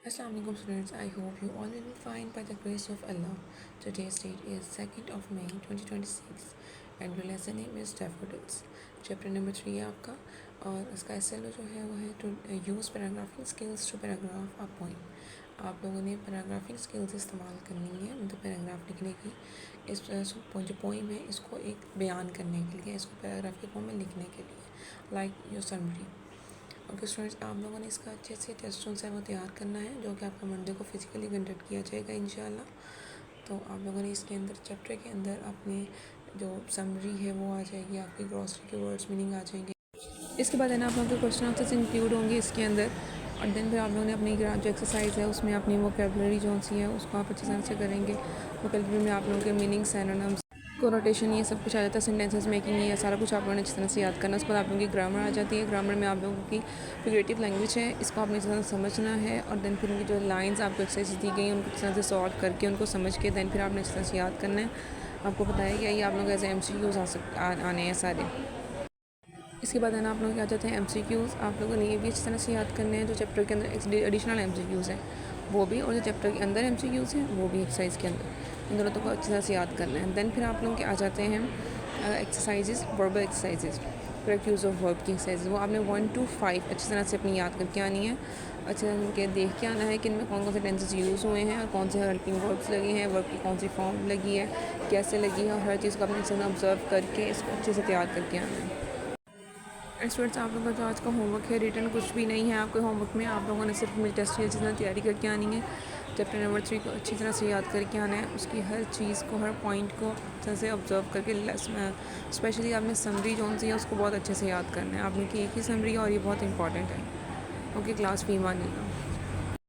Assalamualaikum students, I hope you all will be fine by the grace of Allah. Today's date is 2nd of May 2026 and your lesson name is daffodils. Chapter number 3 है आपका और इसका SLO जो है वो है to use paragraphing skills to paragraph a poem. आप लोगों ने पैराग्राफिंग स्किल्स इस्तेमाल करनी है मतलब पैराग्राफ लिखने की। इस जो पोइम है इसको एक बयान करने के लिए, इसको पैराग्राफ के फॉर्म में लिखने के लिए, like your summary. Okay students, आप लोगों ने इसका अच्छे से टेस्टों से वो तैयार करना है जो कि आपका मंडे को फिजिकली कंडक्ट किया जाएगा इंशाल्लाह। तो आप लोगों ने इसके अंदर चैप्टर के अंदर अपने जो समरी है वो आ जाएगी, आपकी ग्रॉसरी के वर्ड्स मीनिंग आ जाएंगे। इसके बाद है ना आप लोगों के क्वेश्चन आंसर्स इंक्लूड होंगे इसके अंदर और देन फिर आप लोगों ने अपनी जो एक्सरसाइज है उसमें अपनी वोकैबुलरी जो सी है उसको आप अच्छे तरह से करेंगे। वोकैबुलरी में आप लोगों के मीनिंग, सिनोनिम्स, कोनोटेशन, ये सब कुछ आ जाता है। सेंटेंसेस मेकिंग, ये सारा कुछ आप लोगों ने अच्छी तरह से याद करना है। उसके बाद आप लोगों की ग्रामर आ जाती है। ग्रामर में आप लोगों की फिगरेटिव लैंग्वेज है, इसको आपने अच्छी तरह समझना है और देन फिर उनकी जो लाइंस आपको एक्सरसाइज दी गई हैं उनको अच्छी तरह से सॉल्व करके उनको समझ के देन फिर आपने अच्छी तरह से याद करना है। आपको पता है कि ये आप लोग एज MCQs आने हैं सारे। इसके बाद है ना आप लोग क्या चाहते हैं MCQs, आप लोगों ने ये भी अच्छी तरह से याद करने हैं। जो चैप्टर के अंदर एडिशनल MCQs हैं वो भी, और जो चैप्टर के अंदर MCQs हैं वो भी एक्सरसाइज के अंदर, इन दोनों को अच्छी तरह से याद करना है। देन फिर आप लोग के आ जाते हैं exercises, verbal exercises, correct use of verb की एक्सरसाइज। वो आपने 1 to 5 अच्छी तरह से अपनी याद करके आनी है। अच्छी तरह के देख के आना है कि इनमें कौन कौन से टेंसेस यूज़ हुए हैं और कौन से हेल्पिंग वर्ब्स लगे हैं, वर्ब की कौन सी फॉर्म लगी है, कैसे लगी है, और हर चीज़ को अपने अच्छे से ऑब्जर्व करके इसको अच्छे से तैयार करके आना है। स्टूडेंट्स, आप लोगों का जो आज का होमवर्क है, रिटर्न कुछ भी नहीं है आपके होमवर्क में। आप लोगों ने सिर्फ मेरे टेस्ट की अच्छी तरह तैयारी करके आनी है। चैप्टर नंबर 3 को अच्छी तरह से याद करके आना है। उसकी हर चीज़ को, हर पॉइंट को अच्छे से ऑब्जर्व करके, स्पेशली आपने समरी जो सी है उसको बहुत अच्छे से याद करना है। आपने की एक ही समरी और ये बहुत इंपॉर्टेंट है। ओके क्लास, फीमा नहीं